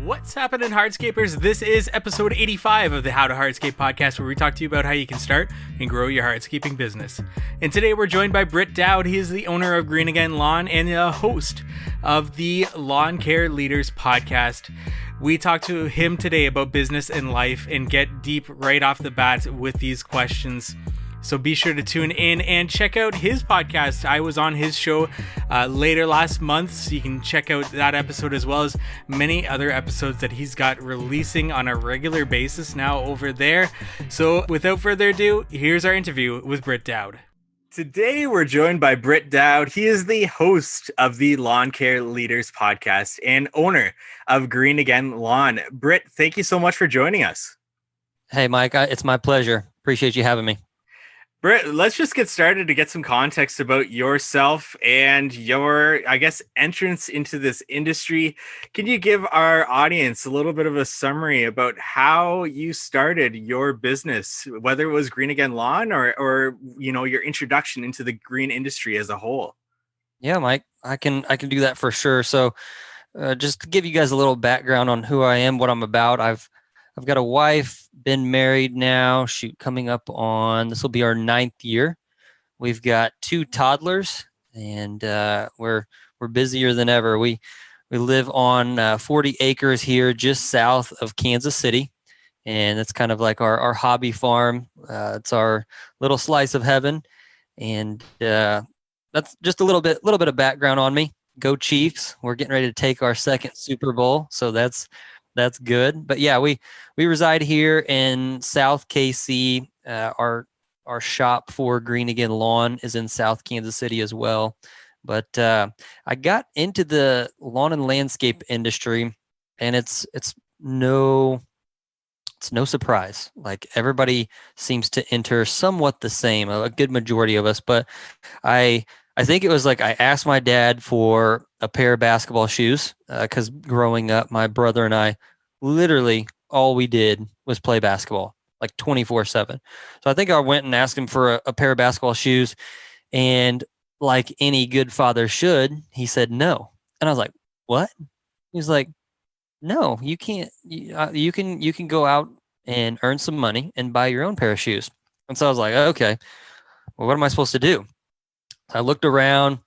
What's happening, hardscapers? This is episode 85 of the How to Hardscape podcast, where we talk to you about how you can start and grow your hardscaping business. And today we're joined by Britt Dowd. He is the owner of Green Again Lawn and a host of the Lawncare Leaders Podcast. We talk to him today about business and life and get deep right off the bat with these questions. So be sure to tune in and check out his podcast. I was on his show later last month, so you can check out that episode as well as many other episodes that he's got releasing on a regular basis now over there. So without further ado, here's our interview with Britt Dowd. Today we're joined by Britt Dowd. He is the host of the Lawncare Leaders Podcast and owner of Green Again Lawn. Britt, thank you so much for joining us. Hey, Mike, it's my pleasure. Appreciate you having me. Britt, let's just get started to get some context about yourself and your, entrance into this industry. Can you give our audience a little bit of a summary about how you started your business, whether it was Green Again Lawn or your introduction into the green industry as a whole? Yeah, Mike, I can do that for sure. So just to give you guys a little background on who I am, what I'm about, I've got a wife, been married now, coming up on, this will be our 9th year. We've got 2 toddlers, and we're busier than ever. We live on 40 acres here just south of Kansas City, and it's kind of like our hobby farm. It's our little slice of heaven, and that's just a little bit of background on me. Go Chiefs. We're getting ready to take our 2nd Super Bowl, so that's good. But yeah, we reside here in South KC. Our shop for Green Again Lawn is in South Kansas City as well. But I got into the lawn and landscape industry, and it's no surprise. Like, everybody seems to enter somewhat the same, a good majority of us. But I think it was like I asked my dad for a pair of basketball shoes because growing up, my brother and I, literally all we did was play basketball, like 24/7. So I think I went and asked him for a pair of basketball shoes, and like any good father should, he said no. And I was like, what? He was like, no, you can't. You can go out and earn some money and buy your own pair of shoes. And so I was like, okay, well, what am I supposed to do? I looked around.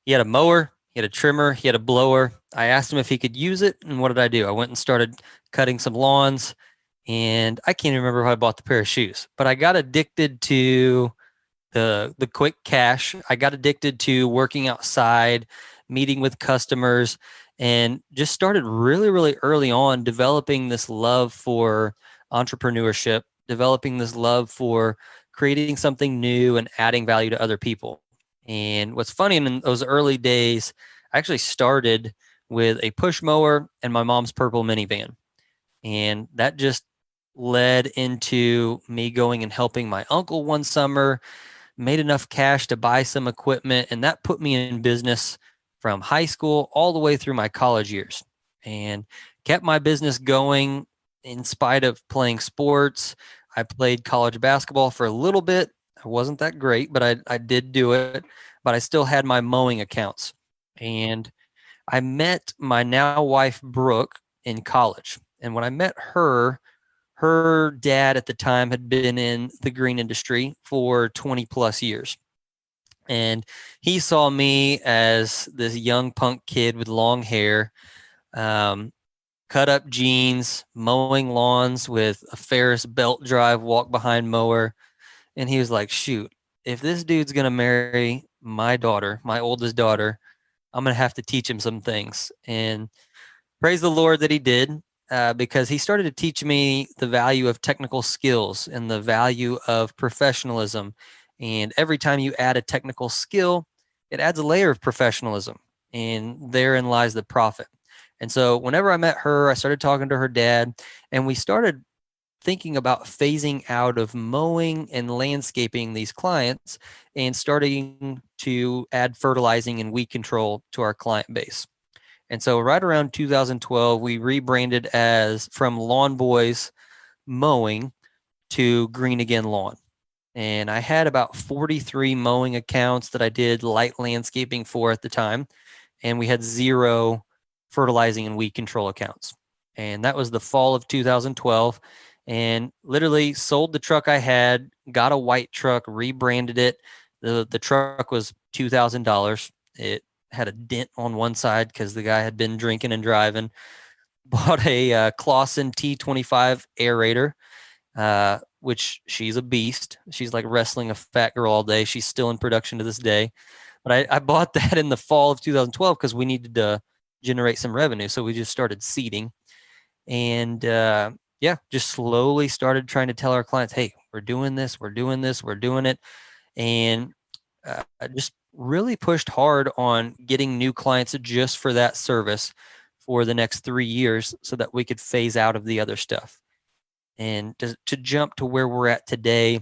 He had a mower, he had a trimmer, he had a blower. I asked him if he could use it, and what did I do? I went and started cutting some lawns, and I can't even remember if I bought the pair of shoes, but I got addicted to the quick cash. I got addicted to working outside, meeting with customers, and just started really, really early on developing this love for entrepreneurship, developing this love for creating something new and adding value to other people. And what's funny, in those early days, I actually started with a push mower and my mom's purple minivan. And that just led into me going and helping my uncle one summer, made enough cash to buy some equipment, and that put me in business from high school all the way through my college years, and kept my business going in spite of playing sports. I played college basketball for a little bit. I wasn't that great, but I did do it. But I still had my mowing accounts. And I met my now wife, Brooke, in college. And when I met her dad at the time had been in the green industry for 20 plus years. And he saw me as this young punk kid with long hair, cut up jeans, mowing lawns with a Ferris belt drive walk behind mower. And he was like, shoot, if this dude's going to marry my daughter, my oldest daughter, I'm going to have to teach him some things. And praise the Lord that he did, because he started to teach me the value of technical skills and the value of professionalism. And every time you add a technical skill, it adds a layer of professionalism. And therein lies the profit. And so whenever I met her, I started talking to her dad, and we started thinking about phasing out of mowing and landscaping these clients and starting to add fertilizing and weed control to our client base. And so right around 2012, we rebranded from Lawn Boys Mowing to Green Again Lawn. And I had about 43 mowing accounts that I did light landscaping for at the time. And we had 0 fertilizing and weed control accounts. And that was the fall of 2012. And literally sold the truck I had, got a white truck, rebranded it. The truck was $2,000. It had a dent on one side because the guy had been drinking and driving. Bought a Clausen T25 aerator, which she's a beast. She's like wrestling a fat girl all day. She's still in production to this day. But I bought that in the fall of 2012 because we needed to generate some revenue. So we just started seeding. And just slowly started trying to tell our clients, hey, we're doing this, we're doing this, we're doing it. And I just really pushed hard on getting new clients just for that service for the next 3 years so that we could phase out of the other stuff. And to jump to where we're at today,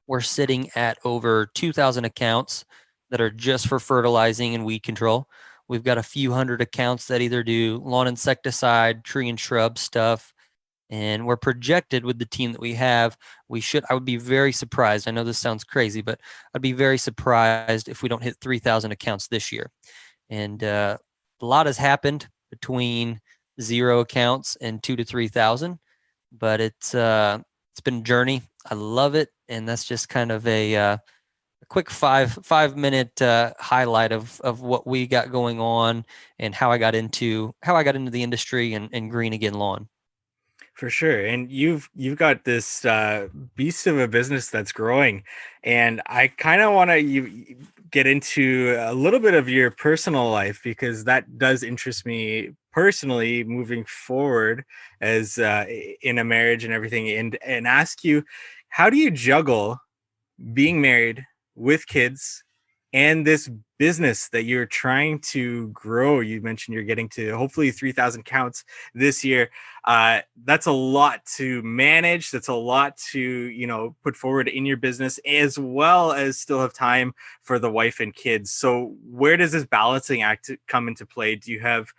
we're sitting at over 2,000 accounts that are just for fertilizing and weed control. We've got a few hundred accounts that either do lawn insecticide, tree and shrub stuff. And we're projected with the team that we have. I would be very surprised. I know this sounds crazy, but I'd be very surprised if we don't hit 3,000 accounts this year. And a lot has happened between 0 accounts and 2,000 to 3,000, but it's been a journey. I love it. And that's just kind of a quick 5-minute highlight of what we got going on and how I got into the industry and Green Again Lawn. For sure. And you've got this beast of a business that's growing. And I kind of want to get into a little bit of your personal life, because that does interest me personally moving forward as in a marriage and everything, and ask you, how do you juggle being married with kids and this business that you're trying to grow? You mentioned you're getting to hopefully 3,000 counts this year. That's a lot to manage. That's a lot to, put forward in your business, as well as still have time for the wife and kids. So where does this balancing act come into play? Do you have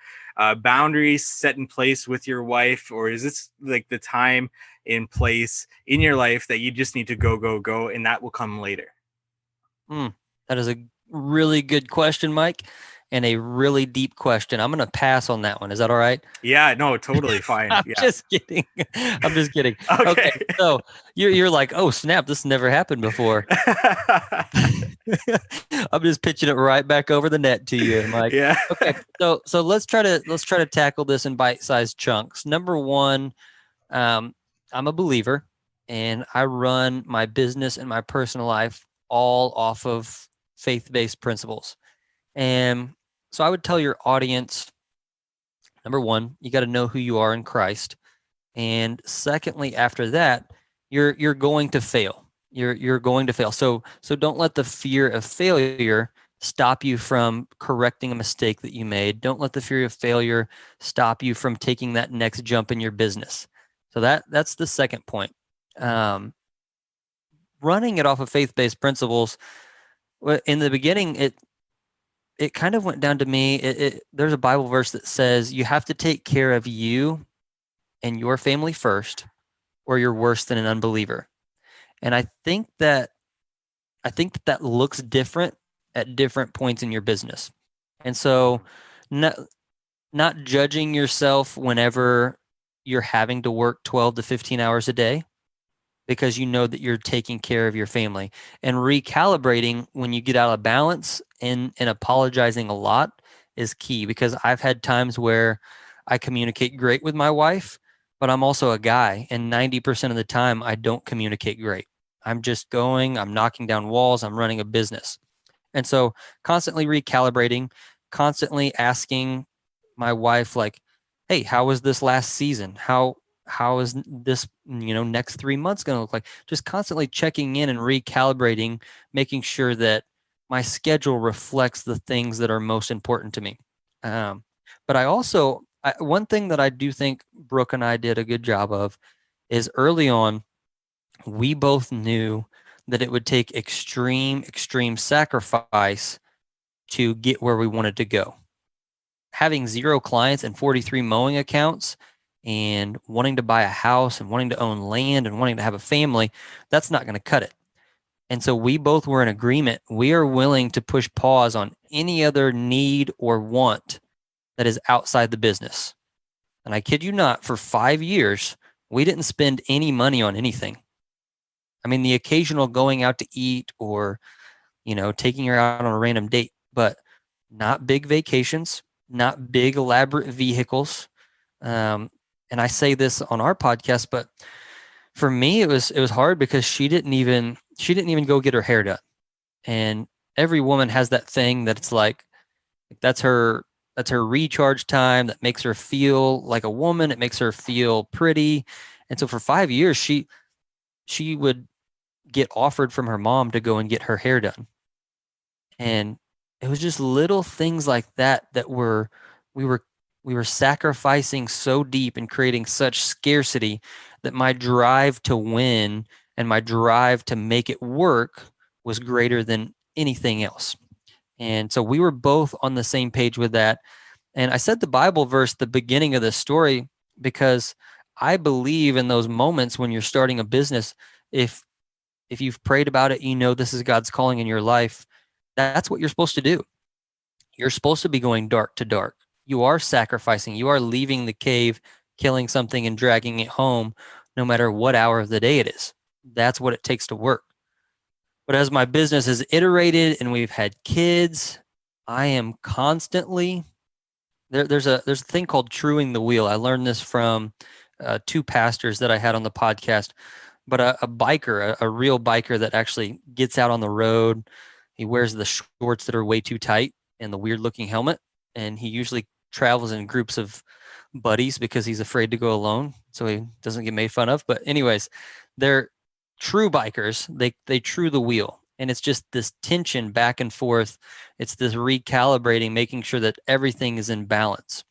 boundaries set in place with your wife, or is this like the time in place in your life that you just need to go, and that will come later? That is a really good question, Mike, and a really deep question. I'm going to pass on that one. Is that all right? Yeah, no, totally fine. I'm just kidding. I'm just kidding. Okay. So you're like, oh snap, this never happened before. I'm just pitching it right back over the net to you, Mike. Yeah. Okay. So let's try to tackle this in bite-sized chunks. Number one, I'm a believer, and I run my business and my personal life all off of faith-based principles. And so I would tell your audience, number one, you got to know who you are in Christ. And secondly, after that, you're going to fail. You're going to fail. So don't let the fear of failure stop you from correcting a mistake that you made. Don't let the fear of failure stop you from taking that next jump in your business. So that's the second point. Running it off of faith-based principles, in the beginning, it kind of went down to me. There's a Bible verse that says you have to take care of you and your family first, or you're worse than an unbeliever. And I think that looks different at different points in your business. And so not judging yourself whenever you're having to work 12 to 15 hours a day, because you know that you're taking care of your family, and recalibrating when you get out of balance and apologizing a lot is key, because I've had times where I communicate great with my wife, but I'm also a guy, and 90% of the time I don't communicate great. I'm knocking down walls, I'm running a business. And so constantly recalibrating, constantly asking my wife, like, hey, how was this last season? How is this, next 3 months going to look like? Just constantly checking in and recalibrating, making sure that my schedule reflects the things that are most important to me. But one thing that I do think Brooke and I did a good job of is early on, we both knew that it would take extreme sacrifice to get where we wanted to go. Having 0 clients and 43 mowing accounts and wanting to buy a house and wanting to own land and wanting to have a family, that's not going to cut it. And so we both were in agreement. We are willing to push pause on any other need or want that is outside the business. And I kid you not, for 5 years, we didn't spend any money on anything. I mean, the occasional going out to eat or, taking her out on a random date, but not big vacations, not big elaborate vehicles. And I say this on our podcast, but for me, it was hard because she didn't even go get her hair done. And every woman has that thing that it's like, that's her recharge time that makes her feel like a woman. It makes her feel pretty. And so for 5 years, she would get offered from her mom to go and get her hair done. And it was just little things like that we were sacrificing so deep and creating such scarcity that my drive to win and my drive to make it work was greater than anything else. And so we were both on the same page with that. And I said the Bible verse at the beginning of this story because I believe in those moments when you're starting a business, if you've prayed about it, this is God's calling in your life, that's what you're supposed to do. You're supposed to be going dark to dark. You are sacrificing. You are leaving the cave, killing something and dragging it home, no matter what hour of the day it is. That's what it takes to work. But as my business has iterated and we've had kids, I am constantly there's a thing called truing the wheel. I learned this from two pastors that I had on the podcast, but a biker, a real biker that actually gets out on the road. He wears the shorts that are way too tight and the weird looking helmet. And he usually travels in groups of buddies because he's afraid to go alone, so he doesn't get made fun of. But anyways, they're true bikers. They true the wheel. And it's just this tension back and forth. It's this recalibrating, making sure that everything is in balance.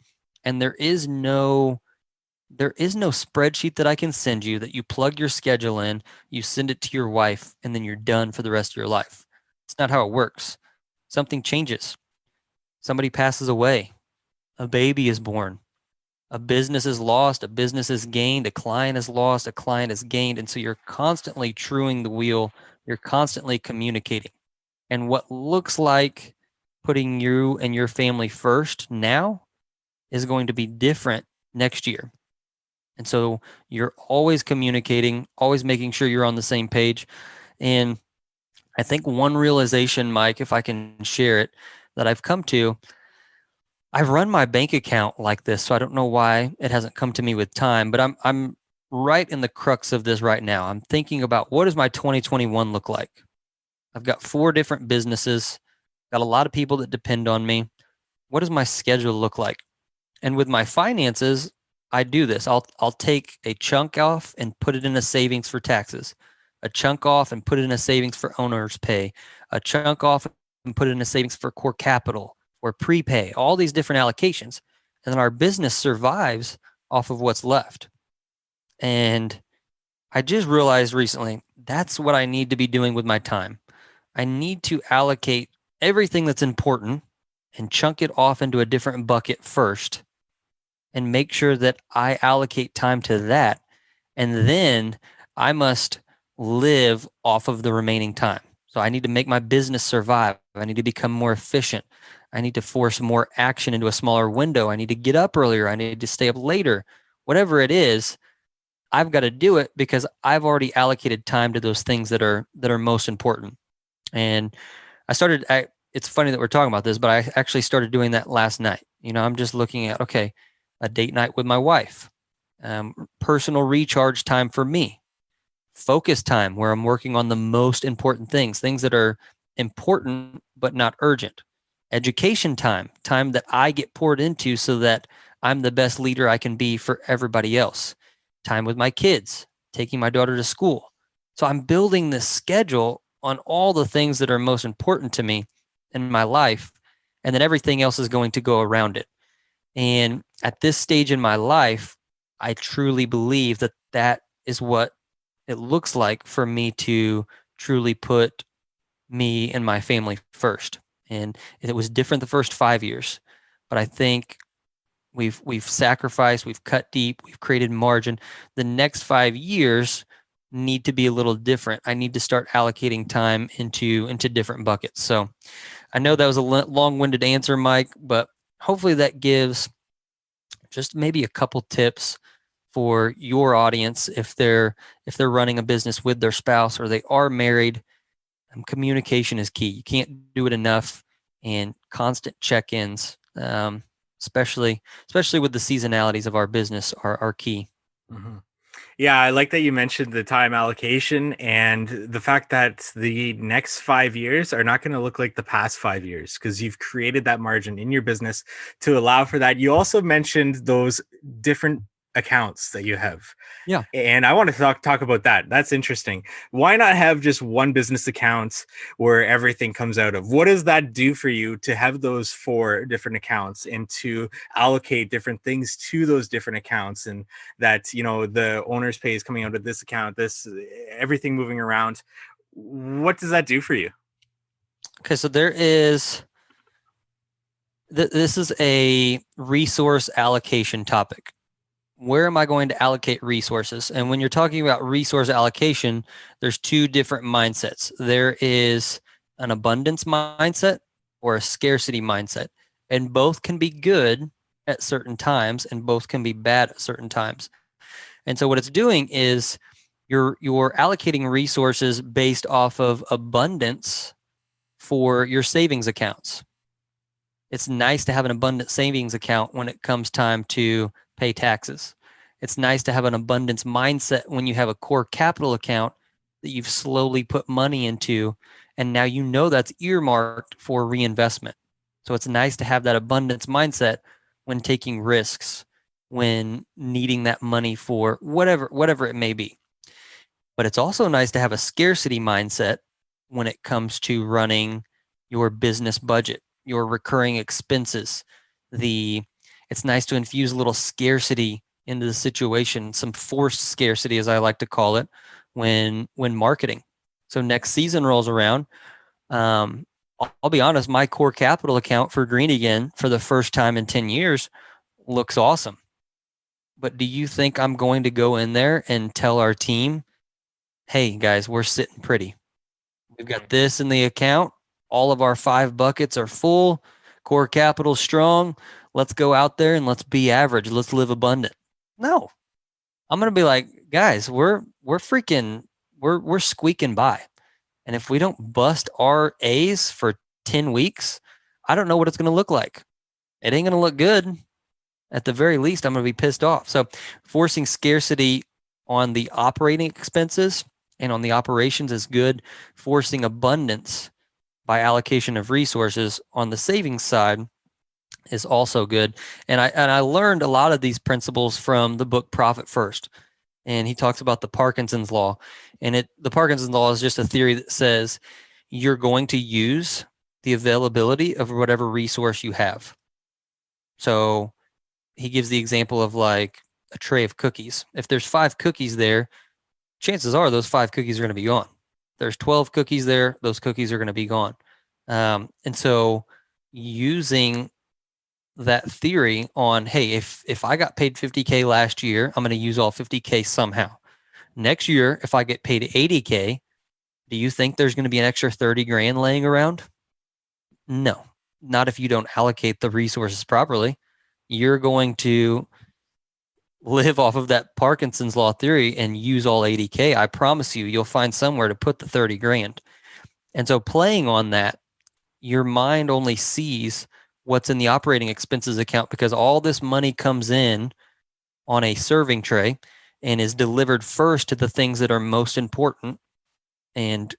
And there is no spreadsheet that I can send you that you plug your schedule in, you send it to your wife, and then you're done for the rest of your life. It's not how it works. Something changes. Somebody passes away. A baby is born. A business is lost. A business is gained. A client is lost. A client is gained. And so you're constantly truing the wheel. You're constantly communicating. And what looks like putting you and your family first now is going to be different next year. And so you're always communicating, always making sure you're on the same page. And I think one realization, Mike, if I can share it, that I've come to, I've run my bank account like this, so I don't know why it hasn't come to me with time, but I'm right in the crux of this right now. I'm thinking about, what does my 2021 look like? I've got 4 different businesses, got a lot of people that depend on me. What does my schedule look like? And with my finances, I do this. I'll take a chunk off and put it in a savings for taxes, a chunk off and put it in a savings for owner's pay, a chunk off and put it in a savings for core capital or prepay, all these different allocations. And then our business survives off of what's left. And I just realized recently, that's what I need to be doing with my time. I need to allocate everything that's important and chunk it off into a different bucket first and make sure that I allocate time to that. And then I must live off of the remaining time. So I need to make my business survive. I need to become more efficient. I need to force more action into a smaller window. I need to get up earlier. I need to stay up later. Whatever it is, I've got to do it because I've already allocated time to those things that are most important. And it's funny that we're talking about this, but I actually started doing that last night. I'm just looking at, okay, a date night with my wife, personal recharge time for me, focus time where I'm working on the most important things that are important but not urgent, education time that I get poured into so that I'm the best leader I can be for everybody else, time with my kids, taking my daughter to school. So I'm building this schedule on all the things that are most important to me in my life, and then everything else is going to go around it. And at this stage in my life, I truly believe that that is what it looks like for me to truly put me and my family first. And it was different the first 5 years, but I think we've sacrificed, we've cut deep, we've created margin. The next 5 years need to be a little different. I need to start allocating time into different buckets. So I know that was a long-winded answer, Mike, but hopefully that gives just maybe a couple tips for your audience if they're running a business with their spouse or they are married. Communication is key. You can't do it enough, and constant check-ins, especially with the seasonalities of our business, are key. Mm-hmm. Yeah, I like that you mentioned the time allocation and the fact that the next 5 years are not going to look like the past 5 years because you've created that margin in your business to allow for that. You also mentioned those different accounts that you have. Yeah. And I want to talk about that. That's interesting. Why not have just one business account where everything comes out of? What does that do for you to have those 4 different accounts and to allocate different things to those different accounts, and that, you know, the owner's pay is coming out of this account, this, everything moving around? What does that do for you? Okay, so this is a resource allocation topic. Where am I going to allocate resources? And when you're talking about resource allocation, there's 2 different mindsets. There is an abundance mindset or a scarcity mindset, and both can be good at certain times and both can be bad at certain times. And so what it's doing is you're allocating resources based off of abundance for your savings accounts. It's nice to have an abundant savings account when it comes time to pay taxes. It's nice to have an abundance mindset when you have a core capital account that you've slowly put money into, and now you know that's earmarked for reinvestment. So it's nice to have that abundance mindset when taking risks, when needing that money for whatever it may be. But it's also nice to have a scarcity mindset when it comes to running your business budget, your recurring expenses. It's nice to infuse a little scarcity into the situation, some forced scarcity, as I like to call it, when marketing. So next season rolls around. I'll be honest, my core capital account for Green Again for the first time in 10 years looks awesome. But do you think I'm going to go in there and tell our team, hey guys, we're sitting pretty. We've got this in the account. All of our 5 buckets are full. Core capital strong. Let's go out there and let's be average. Let's live abundant. No, I'm going to be like, guys, we're squeaking by. And if we don't bust our A's for 10 weeks, I don't know what it's going to look like. It ain't going to look good. At the very least, I'm going to be pissed off. So forcing scarcity on the operating expenses and on the operations is good. Forcing abundance by allocation of resources on the savings side is also good. And I learned a lot of these principles from the book Profit First. And he talks about the Parkinson's law. And the Parkinson's law is just a theory that says you're going to use the availability of whatever resource you have. So he gives the example of like a tray of cookies. If there's 5 cookies there, chances are those 5 cookies are going to be gone. There's 12 cookies there, those cookies are going to be gone. And so using that theory on, hey, if I got paid $50K last year, I'm going to use all $50K somehow. Next year, if I get paid $80K, do you think there's going to be an extra $30,000 laying around? No, not if you don't allocate the resources properly. You're going to live off of that Parkinson's law theory and use all $80K. I promise you'll find somewhere to put the $30,000. And so playing on that, your mind only sees what's in the operating expenses account because all this money comes in on a serving tray and is delivered first to the things that are most important and,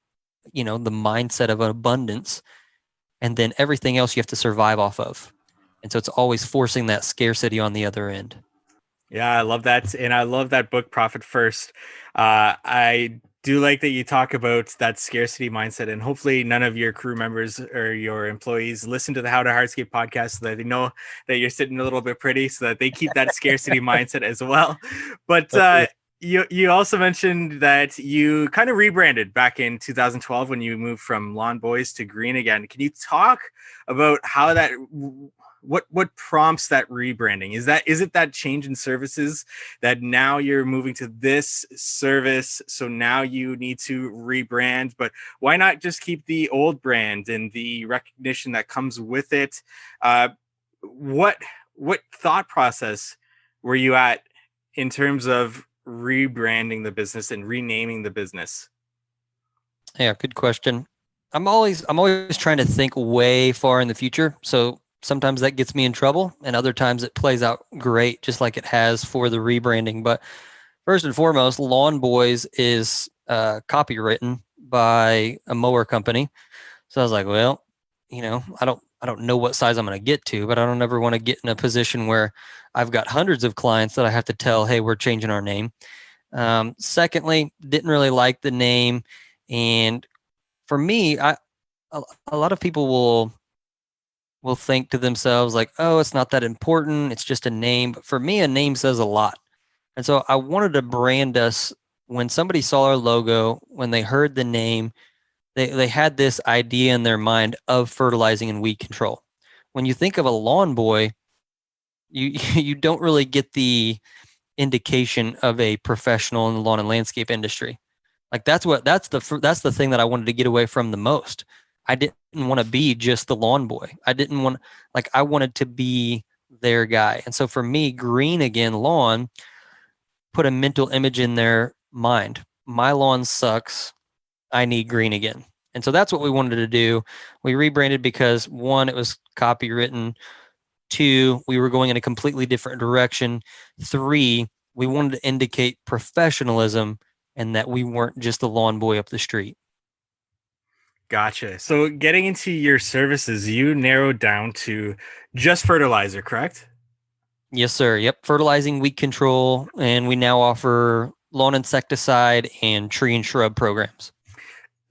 the mindset of abundance. And then everything else you have to survive off of. And so it's always forcing that scarcity on the other end. Yeah, I love that. And I love that book, Profit First. I do like that you talk about that scarcity mindset, and hopefully none of your crew members or your employees listen to the How to Hardscape podcast so that they know that you're sitting a little bit pretty, so that they keep that scarcity mindset as well. But you also mentioned that you kind of rebranded back in 2012 when you moved from Lawn Boys to Green Again. Can you talk about how that, what prompts that rebranding? Is it that change in services that now you're moving to this service, so now you need to rebrand? But why not just keep the old brand and the recognition that comes with it? What thought process were you at in terms of rebranding the business and renaming the business? Yeah, good question. I'm always trying to think way far in the future. So sometimes that gets me in trouble, and other times it plays out great, just like it has for the rebranding. But first and foremost, Lawn Boys is copywritten by a mower company. So I was like, well, I don't know what size I'm going to get to, but I don't ever want to get in a position where I've got hundreds of clients that I have to tell, hey, we're changing our name. Secondly, didn't really like the name. And for me, a lot of people will think to themselves like, oh, it's not that important. It's just a name. But for me, a name says a lot. And so I wanted to brand us. When somebody saw our logo, when they heard the name, they had this idea in their mind of fertilizing and weed control. When you think of a lawn boy, you you don't really get the indication of a professional in the lawn and landscape industry. Like that's the thing that I wanted to get away from the most. I didn't want to be just the lawn boy. I wanted to be their guy. And so for me, green again lawn put a mental image in their mind. My lawn sucks. I need green again. And so that's what we wanted to do. We rebranded because one, it was copywritten. Two, we were going in a completely different direction. Three, we wanted to indicate professionalism and that we weren't just the lawn boy up the street. Gotcha. So getting into your services, you narrowed down to just fertilizer, correct? Yes, sir. Yep. Fertilizing, weed control, and we now offer lawn insecticide and tree and shrub programs.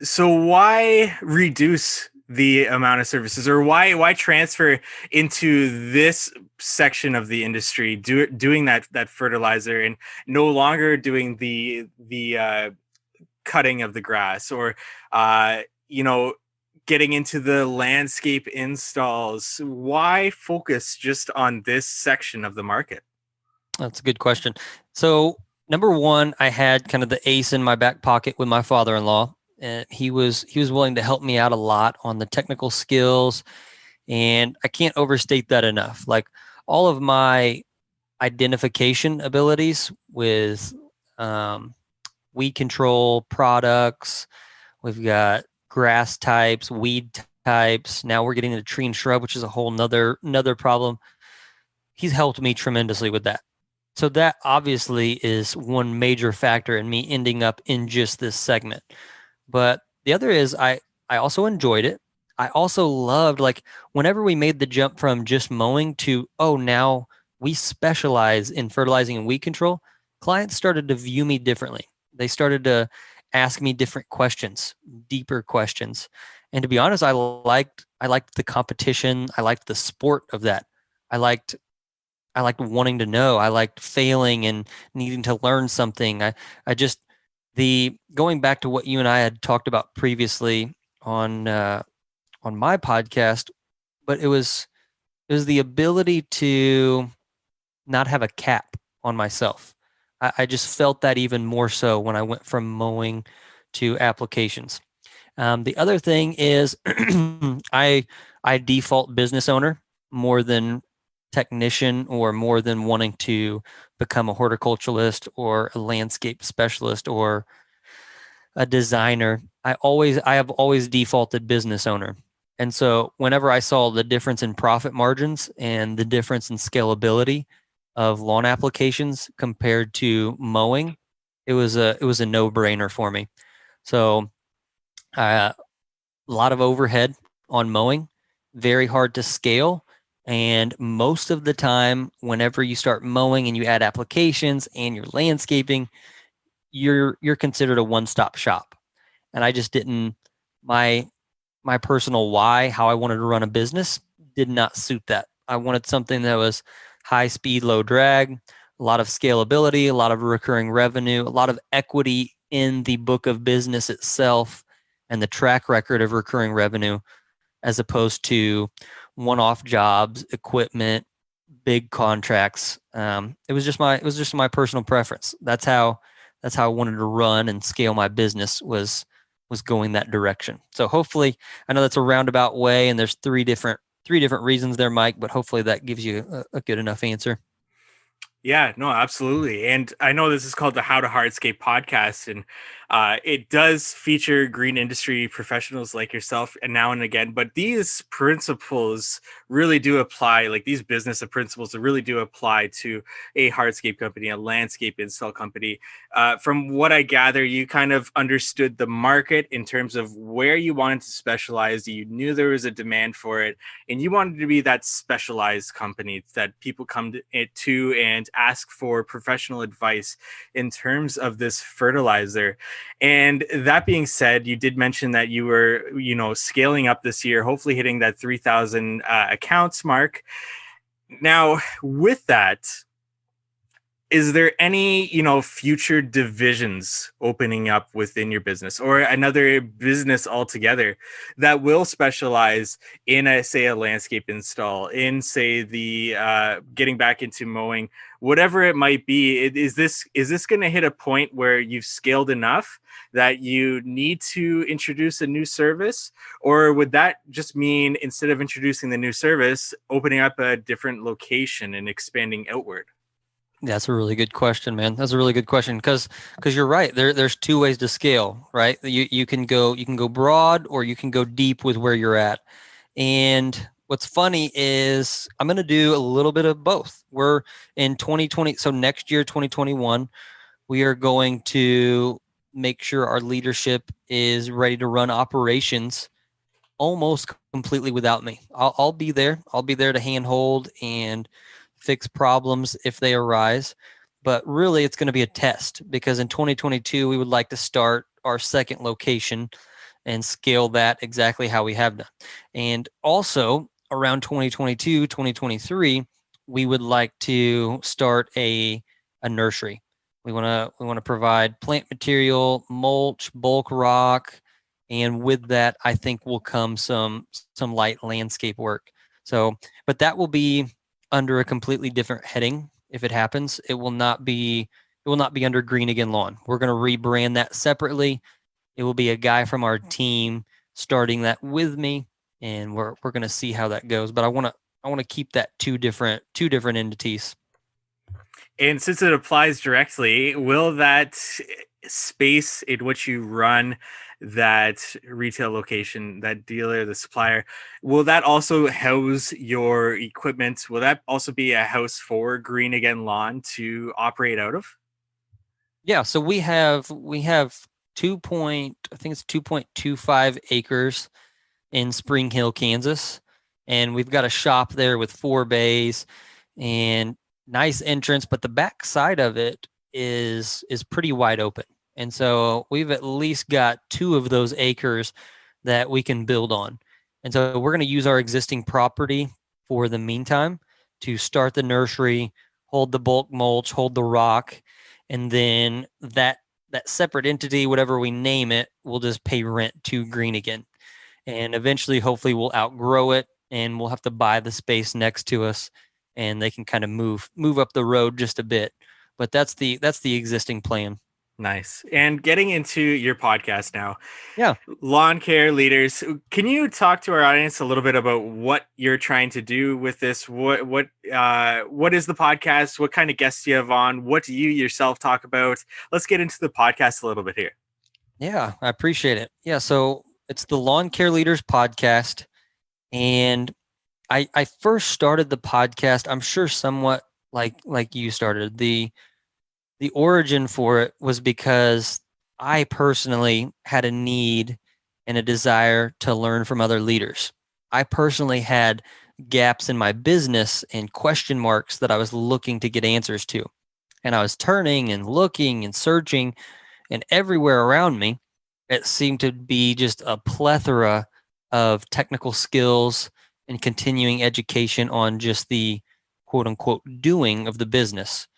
So why reduce the amount of services, or why transfer into this section of the industry, doing that fertilizer and no longer doing the cutting of the grass, or getting into the landscape installs? Why focus just on this section of the market? That's a good question. So number one, I had kind of the ace in my back pocket with my father-in-law, and he was willing to help me out a lot on the technical skills. And I can't overstate that enough. Like all of my identification abilities with weed control products, we've got grass types, weed types. Now we're getting into tree and shrub, which is a whole nother problem. He's helped me tremendously with that. So that obviously is one major factor in me ending up in just this segment. But the other is I also enjoyed it. I also loved, like, whenever we made the jump from just mowing to, oh, now we specialize in fertilizing and weed control, clients started to view me differently. They started to ask me different questions, deeper questions. And to be honest, I liked the competition. I liked the sport of that. I liked wanting to know. I liked failing and needing to learn something. I just, the going back to what you and I had talked about previously on my podcast, but it was the ability to not have a cap on myself. I just felt that even more so when I went from mowing to applications. The other thing is I default business owner more than technician, or more than wanting to become a horticulturalist or a landscape specialist or a designer. I have always defaulted business owner. And so whenever I saw the difference in profit margins and the difference in scalability of lawn applications compared to mowing, it was a no-brainer for me. So a lot of overhead on mowing, very hard to scale. And most of the time, whenever you start mowing and you add applications and you're landscaping, you're considered a one-stop shop. And I just didn't, my personal why, how I wanted to run a business, did not suit that. I wanted something that was high speed, low drag, a lot of scalability, a lot of recurring revenue, a lot of equity in the book of business itself and the track record of recurring revenue, as opposed to one-off jobs, equipment, big contracts. It was just my personal preference. That's how I wanted to run and scale my business, was going that direction. So hopefully, I know that's a roundabout way, and there's three different reasons there, Mike, but hopefully that gives you a good enough answer. Yeah, no, absolutely. And I know this is called the How to Hardscape podcast, and it does feature green industry professionals like yourself and now and again. But these principles really do apply, like these business principles that really do apply to a hardscape company, a landscape install company. From what I gather, you kind of understood the market in terms of where you wanted to specialize. You knew there was a demand for it, and you wanted to be that specialized company that people come to and ask for professional advice in terms of this fertilizer. And that being said, you did mention that you were, scaling up this year, hopefully hitting that 3,000 accounts mark. Now, with that, is there any future divisions opening up within your business or another business altogether that will specialize in a landscape install, in say the getting back into mowing, whatever it might be? Is this going to hit a point where you've scaled enough that you need to introduce a new service, or would that just mean instead of introducing the new service, opening up a different location and expanding outward? That's a really good question, man. That's a really good question because you're right. There's two ways to scale, right? You can go broad or you can go deep with where you're at. And what's funny is I'm going to do a little bit of both. We're in 2020, so next year 2021, we are going to make sure our leadership is ready to run operations almost completely without me. I'll be there. I'll be there to handhold and fix problems if they arise. But really, it's going to be a test because in 2022, we would like to start our second location and scale that exactly how we have done. And also around 2022, 2023, we would like to start a nursery. We want to provide plant material, mulch, bulk rock, and with that, I think will come some light landscape work. So, but that will be under a completely different heading. If it happens, it will not be under Green Again Lawn. We're going to rebrand that separately. It will be a guy from our team starting that with me, and we're going to see how that goes. But I want to keep that two different entities. And since it applies directly, will that space in which you run that retail location, that dealer, the supplier, will that also house your equipment? Will that also be a house for Green Again Lawn to operate out of? Yeah, so we have 2.25 acres in Spring Hill, Kansas, and we've got a shop there with 4 bays and nice entrance, but the back side of it is pretty wide open. And so we've at least got 2 of those acres that we can build on. And so we're going to use our existing property for the meantime to start the nursery, hold the bulk mulch, hold the rock, and then that separate entity, whatever we name it, will just pay rent to Green Again. And eventually, hopefully, we'll outgrow it and we'll have to buy the space next to us and they can kind of move up the road just a bit. But that's the existing plan. Nice. And getting into your podcast now. Yeah. Lawncare Leaders. Can you talk to our audience a little bit about what you're trying to do with this? What is the podcast? What kind of guests do you have on? What do you yourself talk about? Let's get into the podcast a little bit here. Yeah, I appreciate it. Yeah, so it's the Lawncare Leaders Podcast. And I first started the podcast, I'm sure somewhat like you started. The origin for it was because I personally had a need and a desire to learn from other leaders. I personally had gaps in my business and question marks that I was looking to get answers to. And I was turning and looking and searching, and everywhere around me, it seemed to be just a plethora of technical skills and continuing education on just the quote unquote doing of the business.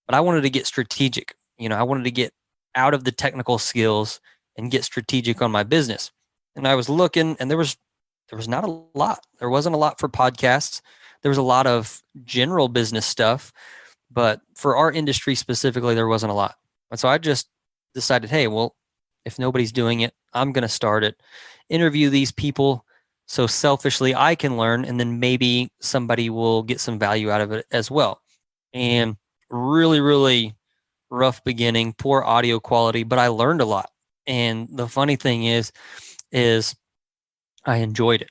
But I wanted to get strategic. I wanted to get out of the technical skills and get strategic on my business. And I was looking, and there was not a lot. There wasn't a lot for podcasts. There was a lot of general business stuff, but for our industry specifically, there wasn't a lot. And so I just decided, hey, well, if nobody's doing it, I'm going to start it, interview these people so selfishly I can learn, and then maybe somebody will get some value out of it as well. And really, really rough beginning, poor audio quality, but I learned a lot. And the funny thing is I enjoyed it.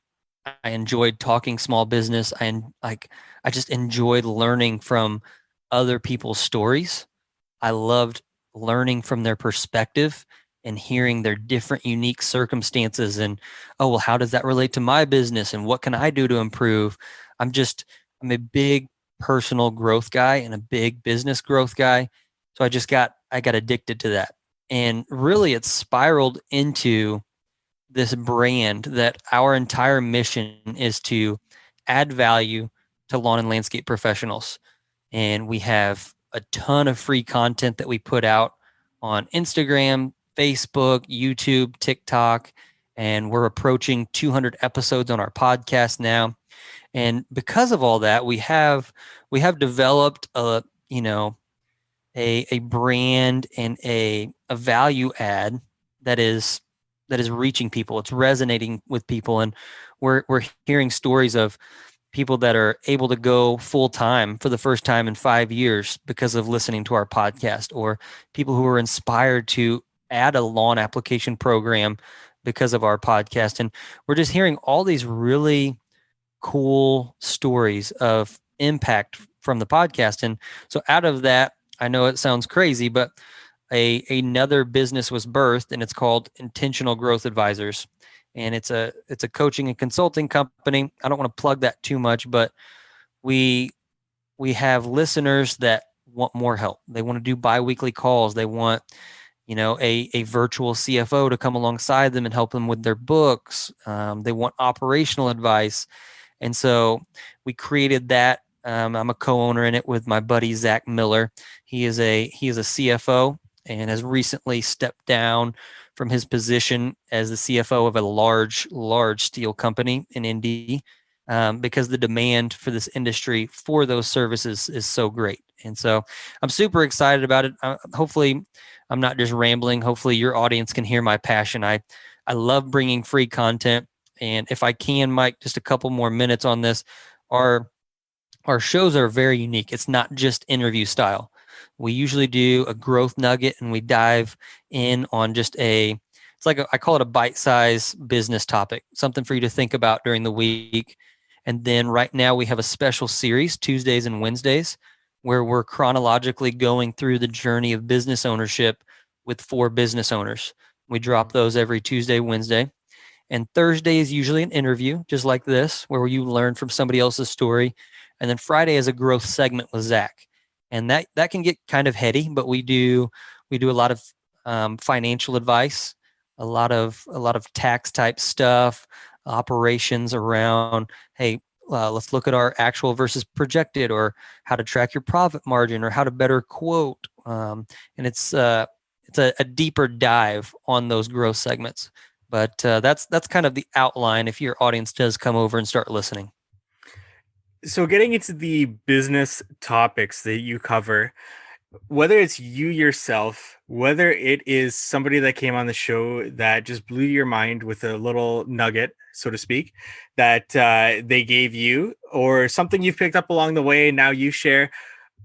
I enjoyed talking small business. I just enjoyed learning from other people's stories. I loved learning from their perspective and hearing their different unique circumstances and, oh, well, how does that relate to my business and what can I do to improve? I'm a big personal growth guy and a big business growth guy. So I got addicted to that. And really it spiraled into this brand that our entire mission is to add value to lawn and landscape professionals. And we have a ton of free content that we put out on Instagram, Facebook, YouTube, TikTok, and we're approaching 200 episodes on our podcast now. And because of all that, we have developed a brand and a value add that is reaching people. It's resonating with people, and we're hearing stories of people that are able to go full time for the first time in 5 years because of listening to our podcast, or people who are inspired to add a lawn application program because of our podcast. And we're just hearing all these really cool stories of impact from the podcast. And so out of that, I know it sounds crazy, but another business was birthed, and it's called Intentional Growth Advisors. And it's a coaching and consulting company. I don't want to plug that too much, but we have listeners that want more help. They want to do biweekly calls. They want, a virtual CFO to come alongside them and help them with their books. They want operational advice. And so we created that. I'm a co-owner in it with my buddy, Zach Miller. He is a CFO and has recently stepped down from his position as the CFO of a large steel company in Indy, because the demand for this industry for those services is so great. And so I'm super excited about it. Hopefully I'm not just rambling. Hopefully your audience can hear my passion. I love bringing free content. And if I can, Mike, just a couple more minutes on this. Our shows are very unique. It's not just interview style. We usually do a growth nugget, and we dive in on I call it a bite-size business topic, something for you to think about during the week. And then right now we have a special series, Tuesdays and Wednesdays, where we're chronologically going through the journey of business ownership with 4 business owners. We drop those every Tuesday, Wednesday. And Thursday is usually an interview, just like this, where you learn from somebody else's story. And then Friday is a growth segment with Zach. And that can get kind of heady, but we do a lot of financial advice, a lot of tax type stuff, operations around, hey, let's look at our actual versus projected, or how to track your profit margin, or how to better quote. And it's a deeper dive on those growth segments. But that's kind of the outline if your audience does come over and start listening. So getting into the business topics that you cover, whether it's you yourself, whether it is somebody that came on the show that just blew your mind with a little nugget, so to speak, that they gave you, or something you've picked up along the way and now you share,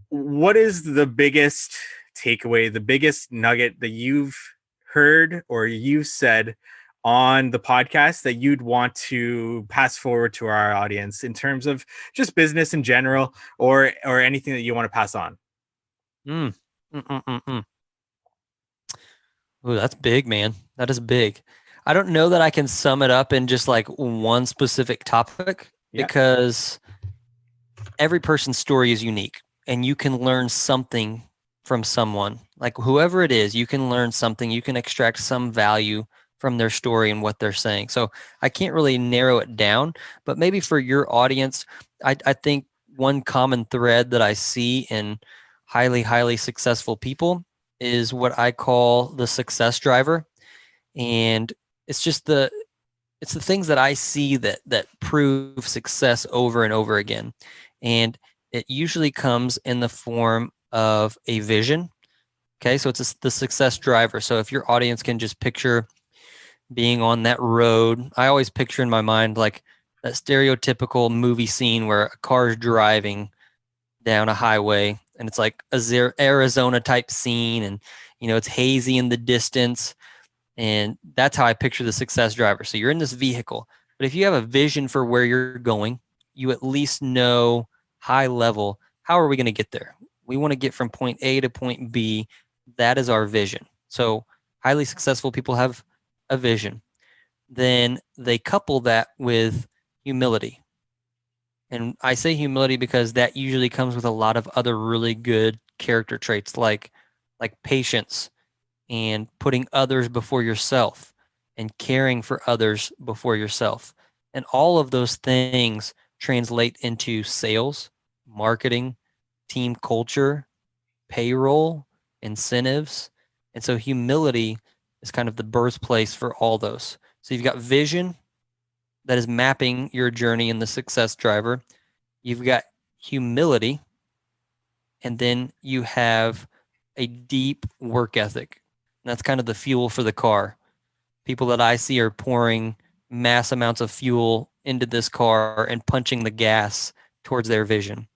what is the biggest takeaway, the biggest nugget that you've heard or you've said on the podcast that you'd want to pass forward to our audience in terms of just business in general, or anything that you want to pass on? Ooh, that's big, man. That is big. I don't know that I can sum it up in just like one specific topic, because every person's story is unique, and you can learn something from someone. Like whoever it is, you can learn something, you can extract some value from their story and what they're saying. So I can't really narrow it down, but maybe for your audience, I think one common thread that I see in highly, highly successful people is what I call the success driver. And it's the things that I see that prove success over and over again. And it usually comes in the form of a vision. Okay. So it's the success driver. So if your audience can just picture being on that road, I always picture in my mind like that stereotypical movie scene where a car is driving down a highway and it's like a Arizona type scene, and it's hazy in the distance. And that's how I picture the success driver. So you're in this vehicle, but if you have a vision for where you're going, you at least know high level, how are we going to get there? We want to get from point A to point B. That is our vision. So highly successful people have a vision. Then they couple that with humility. And I say humility because that usually comes with a lot of other really good character traits like patience and putting others before yourself and caring for others before yourself. And all of those things translate into sales, marketing, team culture, payroll, incentives. And so humility is kind of the birthplace for all those. So you've got vision that is mapping your journey in the success driver. You've got humility, and then you have a deep work ethic. And that's kind of the fuel for the car. People that I see are pouring mass amounts of fuel into this car and punching the gas towards their vision.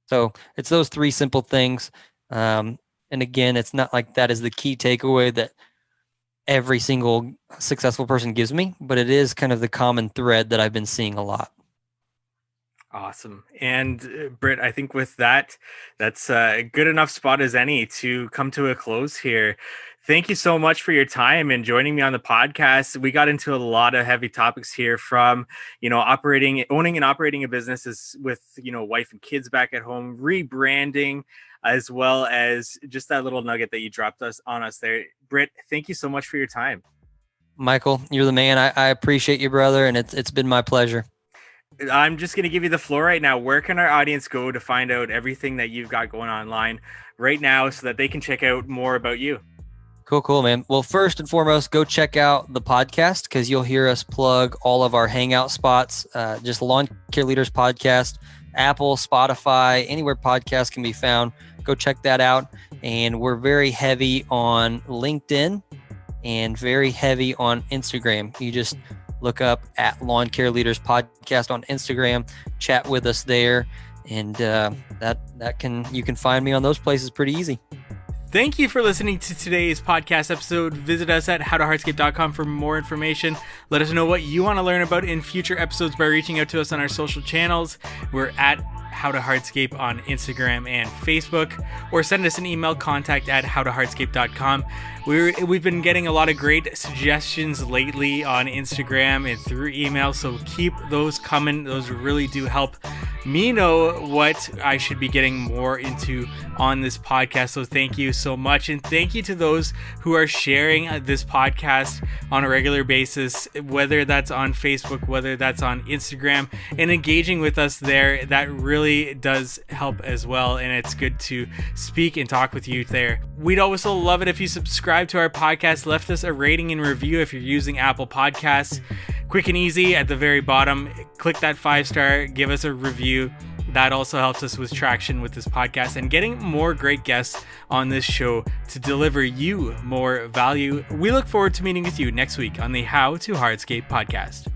So it's those three simple things. And again, it's not like that is the key takeaway that every single successful person gives me, but it is kind of the common thread that I've been seeing a lot. Awesome. And Britt, I think with that, that's a good enough spot as any to come to a close here. Thank you so much for your time and joining me on the podcast. We got into a lot of heavy topics here, from, owning and operating a business with, wife and kids back at home, rebranding, as well as just that little nugget that you dropped on us there. Britt, thank you so much for your time. Michael, you're the man. I appreciate you, brother. And it's been my pleasure. I'm just going to give you the floor right now. Where can our audience go to find out everything that you've got going online right now so that they can check out more about you? Cool, man. Well, first and foremost, go check out the podcast because you'll hear us plug all of our hangout spots. Just Lawncare Leaders Podcast, Apple, Spotify, anywhere podcasts can be found. Go check that out. And we're very heavy on LinkedIn and very heavy on Instagram. You just look up at Lawncare Leaders Podcast on Instagram, chat with us there, and you can find me on those places pretty easy. Thank you for listening to today's podcast episode. Visit us at howtohardscape.com for more information. Let us know what you want to learn about in future episodes by reaching out to us on our social channels. We're at How to Hardscape on Instagram and Facebook, or send us an email, contact@howtohardscape.com. We've been getting a lot of great suggestions lately on Instagram and through email, so keep those coming. Those really do help me know what I should be getting more into on this podcast. So thank you so much. And thank you to those who are sharing this podcast on a regular basis, whether that's on Facebook, whether that's on Instagram, and engaging with us there. That really does help as well. And it's good to speak and talk with you there. We'd also love it if you subscribe to our podcast, left us a rating and review if you're using Apple Podcasts. Quick and easy at the very bottom, click that 5-star, give us a review. That also helps us with traction with this podcast and getting more great guests on this show to deliver you more value. We look forward to meeting with you next week on the How to Hardscape podcast.